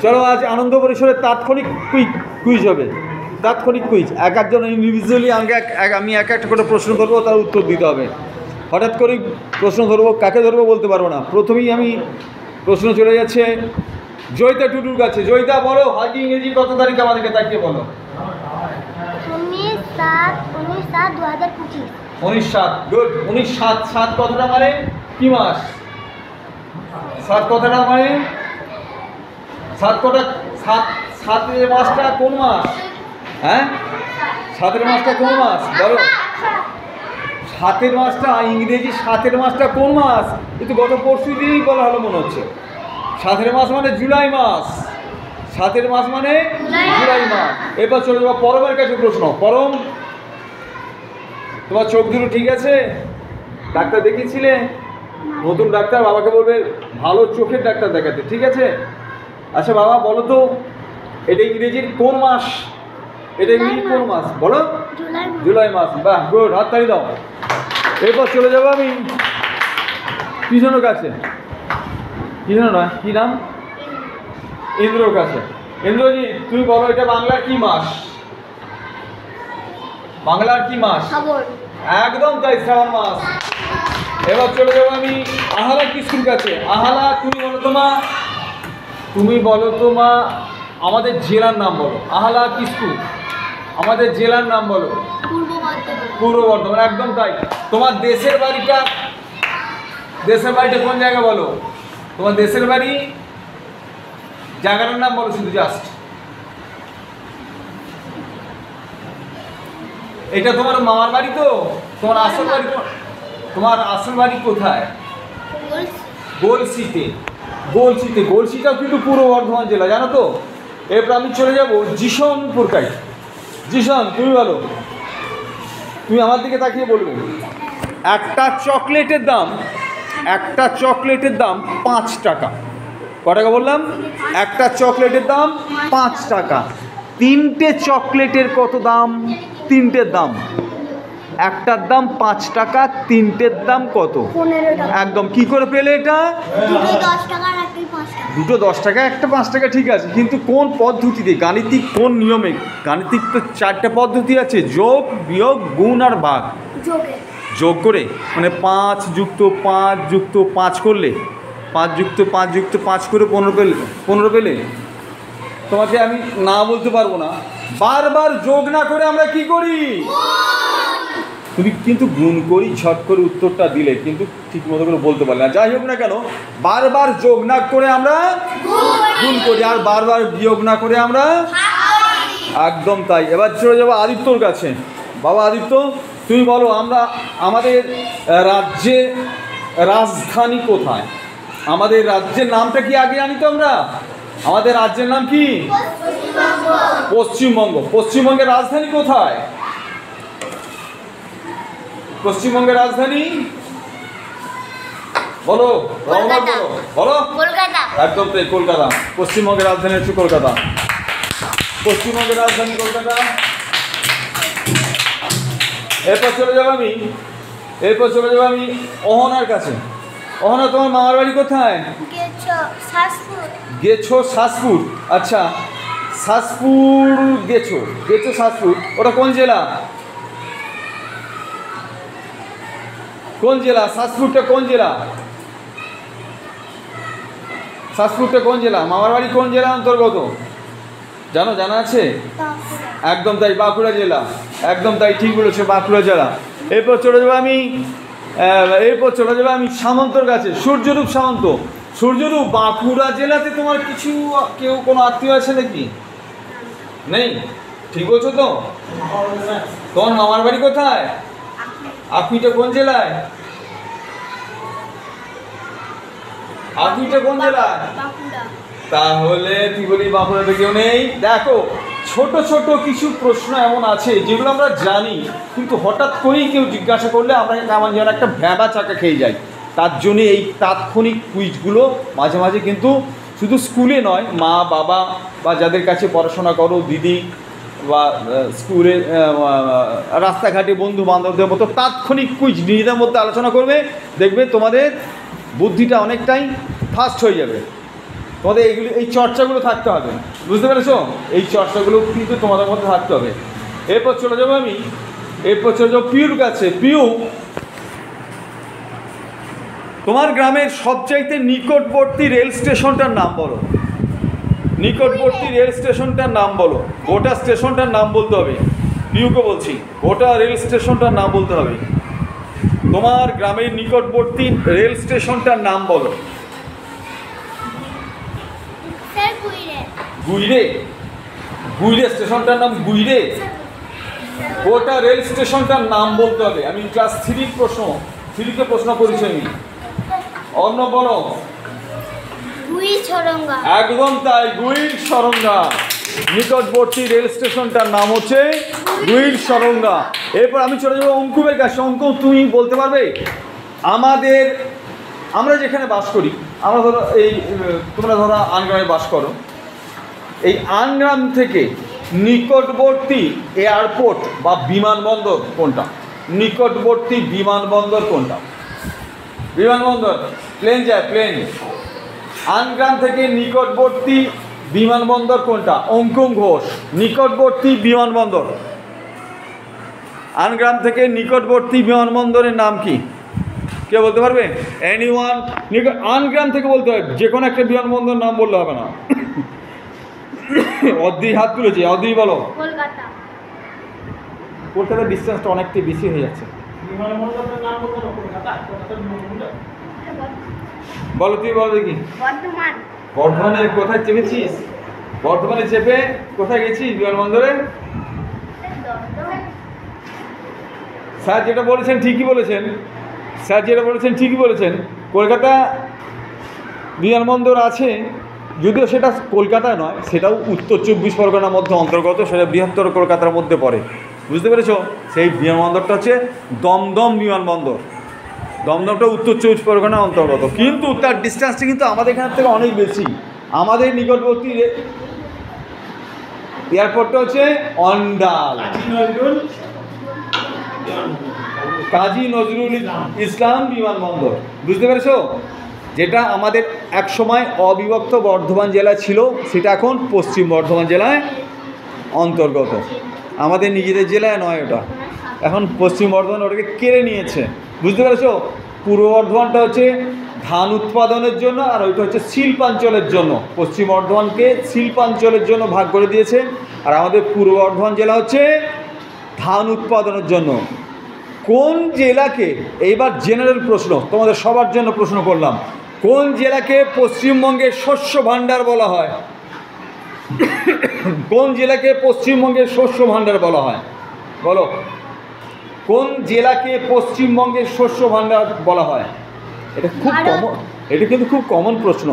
চলো আজ আনন্দ পরিসরের তাৎক্ষণিক কুইজ হবে। তাৎক্ষণিক কুইজ, এক একজন ইন্ডিভিজুয়ালি আমি এক একটা করে প্রশ্ন করবো, তার উত্তর দিতে হবে। হঠাৎ করে প্রশ্ন ধরবো, কাকে ধরবো বলতে পারবো না। প্রথমেই আমি প্রশ্ন চলে যাচ্ছে জয়িতা টুডুর কাছে। জয়িতা বলো, আজকে ইংরেজি কত তারিখ আমাদেরকে তাকিয়ে বলো। 19/7/2025। 19/7, গুড। 19/7 কথাটা মানে কি মাস? 7 কথাটা মানে 7 মাসটা কোন মাস? হ্যাঁ, 7 মাসটা কোন মাস বলো? 7 মাসটা ইংরেজি 7 মাসটা কোন মাস? কিন্তু গত পরশু দিনই বলা হলো মনে হচ্ছে। 7 মাস মানে জুলাই মাস। 7 মাস মানে জুলাই মাস। এবার চলে যাবো পরমের কাছে প্রশ্ন। পরম, তোমার চোখ দুটো ঠিক আছে? ডাক্তার দেখিয়েছিলে? নতুন ডাক্তার, বাবাকে বলবে ভালো চোখের ডাক্তার দেখাতে, ঠিক আছে? আচ্ছা বাবা বলো তো, এটা ইংরেজির কোন মাস? এটা ইংরেজির কোন মাস বলো? জুলাই মাস। বাহ, গুড, হাততালি দাও। এরপর চলে যাবো আমি কৃষ্ণর কাছে। কৃষ্ণ না, কি নাম? ইন্দ্রর কাছে। ইন্দ্রজি তুমি বলো, এটা বাংলার কি মাস? বাংলার কি মাস? একদম তাই, শ্রাবণ মাস। এবার চলে যাবো আমি আহালা কিস্কুর কাছে। আহালা তুমি বলো তোমা আমাদের জেলার নাম বলো। আহালা কিস্কু, আমাদের জেলার নাম বলো। পূর্ব বর্ধমান। একদম তাই। তোমার দেশের বাড়িটা কোন জায়গা বলো? তোমার দেশের বাড়ি জায়গাটার নাম বলো শুধু, জাস্ট। এটা তোমার মামার বাড়ি তো? তোমার আসল বাড়ি, তোমার আসল বাড়ি কোথায়? গলসিতে। গলসিটাও কিন্তু পূর্ব বর্ধমান জেলা, জানো তো? এরপর আমি চলে যাবো জিশনপুর কাছে। জিশন তুমি বলো, তুমি আমার দিকে তাকিয়ে বলবে একটা চকলেটের দাম 5 টাকা। ক টাকা বললাম? একটা চকলেটের দাম 5 টাকা। 3টে চকলেটের কত দাম? 3টের দাম, একটার দাম 5 টাকা, 3টের দাম কত? 15 টাকা। একদম। কি করে পেলে এটা? দুটো 10 টাকা, একটা 5 টাকা, ঠিক আছে। কিন্তু কোন পদ্ধতিতে, গাণিতিক কোন নিয়মে? গাণিতিক তো 4টে পদ্ধতি আছে, যোগ, বিয়োগ, গুণ আর ভাগ। যোগ করে মানে 5 + 5 + 5 করলে, 5 + 5 + 5 করে 15 পেলে। তোমাকে আমি না বলতে পারবো না। বারবার যোগ না করে আমরা কি করি? তুমি কিন্তু গুণ করি, ঝট করে উত্তরটা দিলে, কিন্তু ঠিক মতো করে বলতে পারলে না। যাই হোক না কেন, বারবার যোগ না করে আমরা গুণ করি, আর বারবার বিয়োগ না করে আমরা। একদম তাই। এবার চলে যাবো আদিত্যর কাছে। বাবা আদিত্য তুমি বলো, আমাদের রাজ্যের রাজধানী কোথায়? আমাদের রাজ্যের নামটা কি আগে জানি তো আমরা? আমাদের রাজ্যের নাম কি? পশ্চিমবঙ্গ। পশ্চিমবঙ্গের রাজধানী কোথায়? পশ্চিমবঙ্গের রাজধানী বলো, রওনাক বলো, বলো। কলকাতা। একদম তাই, কলকাতা। পশ্চিমবঙ্গের রাজধানী হচ্ছে কলকাতা। পশ্চিমবঙ্গের রাজধানী কলকাতা। এরপর চলে যাবো আমি অহনার কাছে। অহনা তোমার মামার বাড়ি কোথায়? গেছো শাসপুর। আচ্ছা, শাসপুর গেছো শাসপুর, ওটা কোন জেলা? কোন জেলা? শাসপুরটা কোন জেলা? মামার বাড়ি কোন জেলা অন্তর্গত জানা আছে? একদম তাই, বাঁকুড়া জেলা। একদম তাই, ঠিক বলেছো, বাঁকুড়া জেলা। এরপর চলে যাবো আমি সামন্তর কাছে। সূর্যরূপ সামন্ত। সূর্যরূপ, বাঁকুড়া জেলাতে তোমার কেউ কোনো আত্মীয় আছে নাকি? নেই, ঠিক বলছো তো? তোমার মামার বাড়ি কোথায়? আপনিটা কোন জেলায়? তাহলে তুই বলি বাঁকুড়াতে কেউ নেই। দেখো, ছোট ছোট কিছু প্রশ্ন এমন আছে যেগুলো আমরা জানি, কিন্তু হঠাৎ করেই কেউ জিজ্ঞাসা করলে আমরা কেমন যেন একটা ভ্যাবা চাকা খেয়ে যাই। তার জন্যে এই তাৎক্ষণিক কুইজগুলো মাঝে মাঝে, কিন্তু শুধু স্কুলে নয়, মা বাবা বা যাদের কাছে পড়াশোনা করো, দিদি বা স্কুলে রাস্তাঘাটে বন্ধু বান্ধবদের মতো তাৎক্ষণিক কুইজ নিজেদের মধ্যে আলোচনা করবে, দেখবে তোমাদের বুদ্ধিটা অনেকটাই ফাস্ট হয়ে যাবে। তোমাদের এই চর্চাগুলো থাকতে হবে, বুঝতে পেরেছো? এই চর্চাগুলো কিন্তু তোমাদের মধ্যে থাকতে হবে। এরপর চলে যাবো পিউর কাছে। পিউ, তোমার গ্রামের সবচাইতে নিকটবর্তী রেল স্টেশনটার নাম বলো। নিকটবর্তী রেল স্টেশনটার নাম বলো। গোটা স্টেশনটার নাম বলতে হবে। পিউকে বলছি, গোটা রেল স্টেশনটার নাম বলতে হবে। তোমার গ্রামের নিকটবর্তী রেল স্টেশনটার নাম বলো। গুইরে? গুইরে স্টেশনটার নাম গুইরে? গোটা রেল স্টেশনটার নাম বলতে হবে। আমি ক্লাস 3কে প্রশ্ন করেছি আমি। অন্য বলো। একদম তাই, গুইর সরঙ্গা। নিকটবর্তী রেল স্টেশনটার নাম হচ্ছে গুইর সরঙ্গা। এরপর আমি চলে যাবো অঙ্কুমের কাছে। অঙ্কুম, তুমি বলতে পারবে আমরা যেখানে বাস করি, আমরা ধরো তোমরা ধরো আনগ্রামে বাস করো, এই আনগ্রাম থেকে নিকটবর্তী এয়ারপোর্ট বা বিমানবন্দর কোনটা? নিকটবর্তী বিমানবন্দর কোনটা? বিমানবন্দর, প্লেন যায়, প্লেন। আনগ্রাম থেকে নিকটবর্তী বিমানবন্দর কোনটা? অঙ্কুম ঘোষ। নিকটবর্তী বিমানবন্দর, আনগ্রাম থেকে নিকটবর্তী বিমানবন্দরের নাম কি? কে বলতে পারবে? এনিওয়ান? আনগ্রাম থেকে বলতে হবে, যে কোনো একটা বিমানবন্দর নাম বললে হবে না। অদ্রি হাত তুলেছে, অদ্রি বলো। কলকাতার ডিস্টেন্সটা অনেকটাই বেশি হয়ে যাচ্ছে। বলো, তুই বলো দেখি। বর্ধমানে কোথায় চেপেছিস? বর্ধমানে চেপে কোথায় গেছিস বিমানবন্দরে? স্যার যেটা বলেছেন ঠিকই বলেছেন। কলকাতা বিমানবন্দর আছে, যদিও সেটা কলকাতায় নয়, সেটাও উত্তর 24 পরগনার মধ্যে অন্তর্গত, সেটা বৃহত্তর কলকাতার মধ্যে পড়ে, বুঝতে পেরেছো? সেই বিমানবন্দরটা হচ্ছে দমদম বিমানবন্দর। দমদমটা উত্তর 24 পরগনার অন্তর্গত, কিন্তু তার ডিস্টেন্সটা কিন্তু আমাদের এখান থেকে অনেক বেশি। আমাদের নিকটবর্তী এয়ারপোর্টটা হচ্ছে অন্ডাল, কাজী নজরুল ইসলাম বিমানবন্দর, বুঝতে পেরেছো? যেটা আমাদের এক সময় অবিভক্ত বর্ধমান জেলা ছিল, সেটা এখন পশ্চিম বর্ধমান জেলায় অন্তর্গত। আমাদের নিজেদের জেলায় নয়, ওটা এখন পশ্চিম বর্ধমান ওটাকে কেড়ে নিয়েছে, বুঝতে পেরেছো? পূর্ব বর্ধমানটা হচ্ছে ধান উৎপাদনের জন্য, আর ওইটা হচ্ছে শিল্পাঞ্চলের জন্য। পশ্চিম বর্ধমানকে শিল্পাঞ্চলের জন্য ভাগ করে দিয়েছে, আর আমাদের পূর্ব বর্ধমান জেলা হচ্ছে ধান উৎপাদনের জন্য। কোন জেলাকে, এইবার জেনারেল প্রশ্ন তোমাদের সবার জন্য প্রশ্ন করলাম, কোন জেলাকে পশ্চিমবঙ্গের শস্য ভাণ্ডার বলা হয়? কোন জেলাকে পশ্চিমবঙ্গের শস্য ভাণ্ডার বলা হয়? বলো, কোন জেলাকে পশ্চিমবঙ্গের শস্য ভাণ্ডার বলা হয়? এটা কিন্তু খুব কমন প্রশ্ন।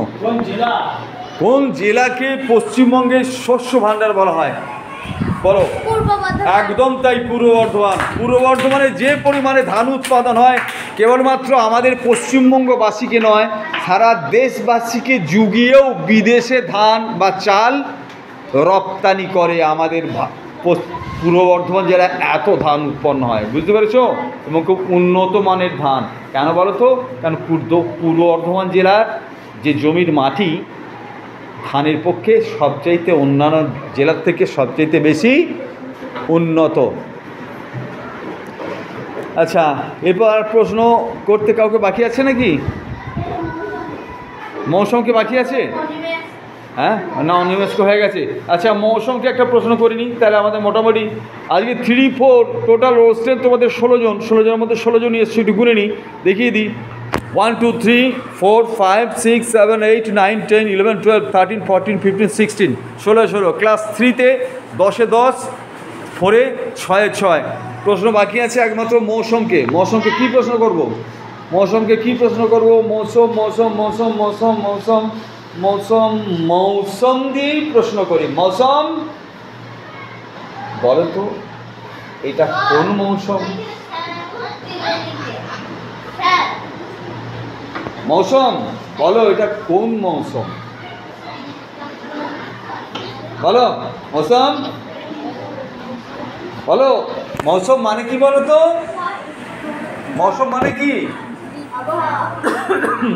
কোন জেলাকে পশ্চিমবঙ্গের শস্য ভাণ্ডার বলা হয়? বলো। একদম তাই, পূর্ব বর্ধমান। পূর্ব বর্ধমানে যে পরিমাণে ধান উৎপাদন হয়, কেবলমাত্র আমাদের পশ্চিমবঙ্গবাসীকে নয়, সারা দেশবাসীকে জুগিয়েও বিদেশে ধান বা চাল রপ্তানি করে আমাদের পূর্ব বর্ধমান জেলায় এত ধান উৎপন্ন হয়, বুঝতে পেরেছো? এবং খুব উন্নত মানের ধান। কেন বলো তো? কারণ পূর্ব বর্ধমান জেলার যে জমির মাটি ধানের পক্ষে সবচাইতে অন্যান্য জেলার থেকে সবচাইতে বেশি উন্নত। আচ্ছা, এরপর প্রশ্ন করতে কাউকে বাকি আছে নাকি? মৌসুমকে বাকি আছে? হ্যাঁ, না, অনিমেষকে হয়ে গেছে। আচ্ছা, মৌসুমকে একটা প্রশ্ন করিনি, তাহলে আমাদের মোটামুটি আজকে 3, 4 টোটাল রোস্টের তোমাদের 16 জনের মধ্যে 16 জন এসছে, একটু গুনে নিই, দেখিয়ে দিই। 1, 2, 3, 4, 5, 6, 7, 8, 9, 10, 11, 12, 13, 14, 15, 16, 16। ক্লাস 3-তে 10-এ 10, 4-এ 6-এ 6। প্রশ্ন বাকি আছে একমাত্র মৌসুমকে। মৌসুমকে কী প্রশ্ন করব? মৌসুম দিয়েই প্রশ্ন করি। মৌসুম, বলো তো এটা কোন মৌসুম? মৌসুম, বলো এটা কোন মৌসুম? বলো মৌসুম, বলো। মৌসুম মানে কি বলো তো? মৌসুম মানে কি?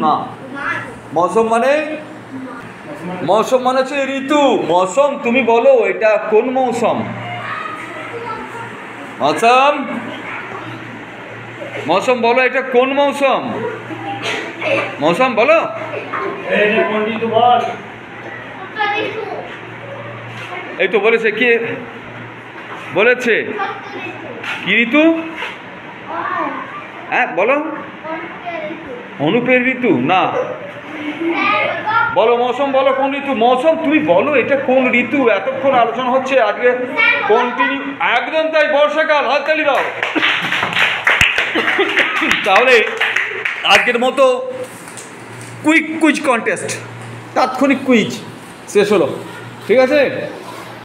না, মৌসুম মানে মৌসুম মানে হচ্ছে ঋতু। মৌসুম তুমি বলো এটা কোন মৌসুম? মৌসুম, মৌসুম বলো এটা কোন মৌসুম? মৌসুম বলো। এই তো বলেছে, কি বলেছে? কি ঋতু? হ্যাঁ বলো। অনুপের ঋতু না, বলো মৌসুম, বলো কোন ঋতু? মৌসুম তুমি বলো এটা কোন ঋতু? এতক্ষণ আলোচনা হচ্ছে আজকে কন্টিনিউ। একদম তাই, বর্ষাকাল। হাততালি দাও। তাহলে আজকের মতো কুইজ কন্টেস্ট, তাৎক্ষণিক কুইজ শেষ হলো। ঠিক আছে।